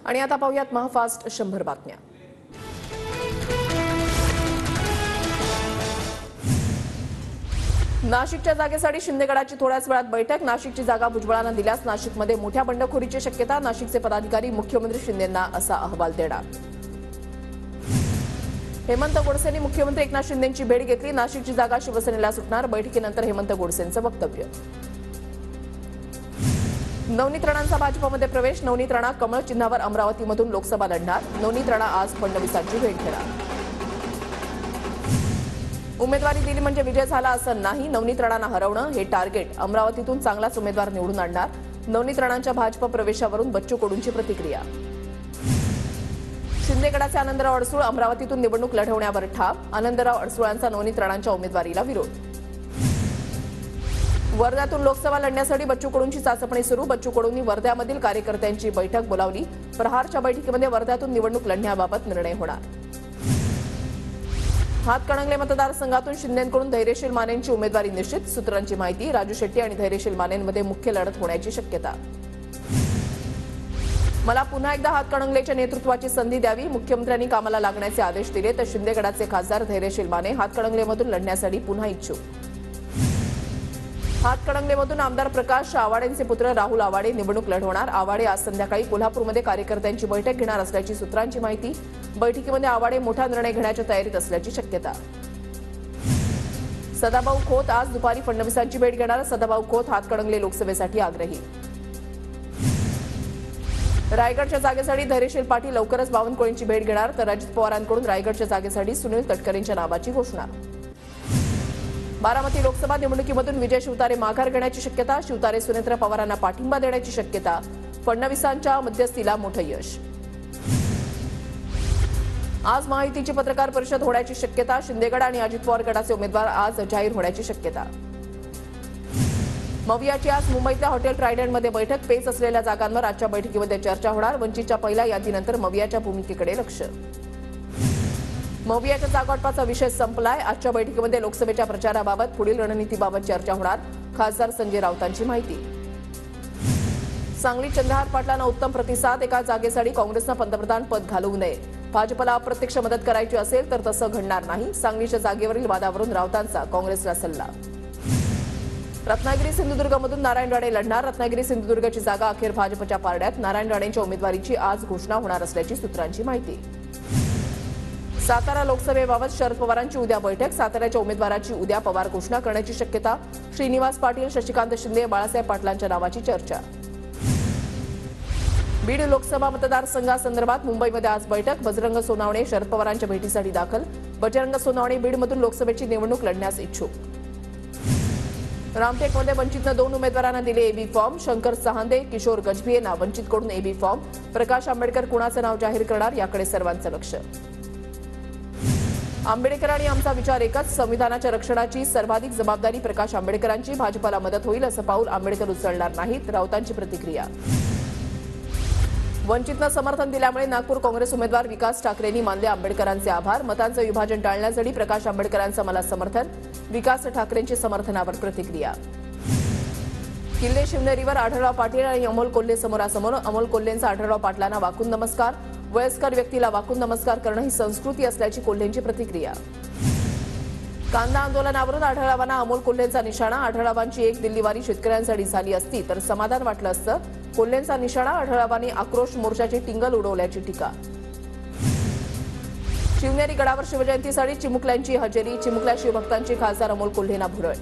आणि आता पाहूयात महाफास्ट 100 बातम्या। नाशिकच्या जागेसाठी शिंदेगडाची थोड्याच वेळात बैठक। नाशिकची जागा भुजबळांना दिल्यास नाशिकमध्ये मोठ्या बंडखोरीची शक्यता। नाशिकचे पदाधिकारी मुख्यमंत्री शिंदेंना असा अहवाल देणार। हेमंत गोडसेंनी मुख्यमंत्री एकनाथ शिंदेंची भेट घेतली। नाशिकची जागा शिवसेनेला सुटणार। बैठकीनंतर हेमंत गोडसेंचं वक्तव्य। नवनीत राणांचा भाजपमध्ये प्रवेश। नवनीत राणा कमळ चिन्हावर अमरावतीमधून लोकसभा लढणार। नवनीत राणा आज फडणवीसांची भेट घेणार। उमेदवारी दिली म्हणजे विजय झाला असं नाही। नवनीत राणांना हरवणं हे टार्गेट। अमरावतीतून चांगलाच उमेदवार निवडून आणणार। नवनीत राणांच्या भाजप प्रवेशावरून बच्चू कडूंची प्रतिक्रिया। शिंदेगडाचे आनंदराव अडसूळ अमरावतीतून निवडणूक लढवण्यावर ठाम। आनंदराव अडसूळांचा नवनीत राणांच्या उमेदवारीला विरोध। वर्ध्यातून लोकसभा लढण्यासाठी बच्चू कडूंची चाचपणी सुरू। बच्चू कडूंनी वर्ध्यामधील कार्यकर्त्यांची बैठक बोलावली। प्रहारच्या बैठकीमध्ये वर्ध्यातून निवडणूक लढण्याबाबत निर्णय होणार। हातकणंगले मतदारसंघातून शिंदेंकडून धैर्यशील मानेंची उमेदवारी निश्चित। सूत्रांची माहिती, राजू शेट्टी आणि धैर्यशील मानेंमध्ये मुख्य लढत होण्याची शक्यता। मला पुन्हा एकदा हातकणंगलेच्या नेतृत्वाची संधी द्यावी। मुख्यमंत्र्यांनी कामाला लागण्याचे आदेश दिले तर शिंदेगडाचे खासदार धैर्यशील माने हातकणंगलेमधून लढण्यासाठी पुन्हा इच्छुक। हातकणंगलेमधून आमदार प्रकाश आवाडेंचे पुत्र राहुल आवाडे निवडणूक लढवणार। आवाडे आज संध्याकाळी कोल्हापूरमध्ये कार्यकर्त्यांची बैठक घेणार असल्याची सूत्रांची माहिती। बैठकीमध्ये आवाडे मोठा निर्णय घेण्याच्या तयारीत असल्याची शक्यता। सदाभाऊ खोत आज दुपारी फडणवीसांची भेट घेणार। सदाभाऊ खोत हातकणंगले लोकसभेसाठी आग्रही। रायगडच्या जागेसाठी धैर्यशील पाटील लवकरच बावनकुळेंची भेट घेणार तर अजित पवारांकडून रायगडच्या जागेसाठी सुनील तटकरेंच्या नावाची घोषणा। बारामती लोकसभा निवडणुकीमधून विजय शिवतारे माघार घेण्याची शक्यता। शिवतारे सुनेत्र पवारांना पाठिंबा देण्याची शक्यता। फडणवीसांच्या मध्यस्थीला मोठं यश। आज महायुतीची पत्रकार परिषद होण्याची शक्यता। शिंदेगड आणि अजित पवार गटाचे उमेदवार आज जाहीर होण्याची शक्यता। मवियाची आज मुंबईतल्या हॉटेल ट्रायडंटमध्ये बैठक। पेच असलेल्या जागांवर आजच्या बैठकीमध्ये चर्चा होणार। वंचितच्या पहिल्या यादीनंतर मवियाच्या भूमिकेकडे लक्ष। मवियाच्या जागावाटपाचा विषय संपलाय। आजच्या बैठकीमध्ये लोकसभेच्या प्रचाराबाबत पुढील रणनीतीबाबत चर्चा होणार। खासदार संजय राऊतांची माहिती। सांगलीत चंद्रहार पाटलांना उत्तम प्रतिसाद। एका जागेसाठी काँग्रेसनं पंतप्रधान पद घालवू नये। भाजपला अप्रत्यक्ष मदत करायची असेल तर तसं घडणार नाही। सांगलीच्या जागेवरील वादावरून राऊतांचा काँग्रेसला सल्ला। रत्नागिरी सिंधुदुर्गमधून नारायण राणे लढणार। रत्नागिरी सिंधुदुर्गची जागा अखेर भाजपच्या पारड्यात। नारायण राणेंच्या उमेदवारीची आज घोषणा होणार असल्याची सूत्रांची माहिती। सातारा लोकसभेबाबत शरद पवारांची उद्या बैठक। साताऱ्याच्या उमेदवाराची उद्या पवार घोषणा करण्याची शक्यता। श्रीनिवास पाटील, शशिकांत शिंदे, बाळासाहेब पाटलांच्या नावाची चर्चा। बीड लोकसभा मतदारसंघासंदर्भात मुंबईमध्ये आज बैठक। बजरंग सोनावणे शरद पवारांच्या भेटीसाठी दाखल। बजरंग सोनावणे बीडमधून लोकसभेची निवडणूक लढण्यास इच्छुक। रामटेकमध्ये वंचितनं 2 उमेदवारांना दिले एबी फॉर्म। शंकर चहांदे, किशोर गजभिये यांना वंचितकडून एबी फॉर्म। प्रकाश आंबेडकर कुणाचं नाव जाहीर करणार याकडे सर्वांचं लक्ष। आंबेडकर आणि आमचा विचार एकच। संविधानाच्या रक्षणाची सर्वाधिक जबाबदारी प्रकाश आंबेडकरांची। भाजपला मदत होईल असं पाऊल आंबेडकर उचलणार नाहीत। राऊतांची प्रतिक्रिया। वंचितनं समर्थन दिल्यामुळे नागपूर काँग्रेस उमेदवार विकास ठाकरेंनी मानले आंबेडकरांचे आभार। मतांचं विभाजन टाळण्यासाठी प्रकाश आंबेडकरांचं मला समर्थन। विकास ठाकरेंची समर्थनावर प्रतिक्रिया। किल्ले शिवनेरीवर आढळराव पाटील आणि अमोल कोल्हे समोरासमोर। अमोल कोल्हेंचा आढळराव पाटलांना वाकून नमस्कार। वयस्कर व्यक्तीला वाकून नमस्कार करणं ही संस्कृती असल्याची कोल्हेंची प्रतिक्रिया। कांदा आंदोलनावरून आढळरावांना अमोल कोल्हेंचा निशाणा। आढळरावांची एक दिल्लीवारी शेतकऱ्यांसाठी झाली असती तर समाधान वाटलं असतं। कोल्हेंचा निशाणा। आढळरावांनी आक्रोश मोर्चाची टिंगल उडवल्याची टीका। शिवनेरी गडावर शिवजयंतीसाठी चिमुकल्यांची हजेरी। चिमुकल्या शिवभक्तांची खासदार अमोल कोल्हेंना भुरळ।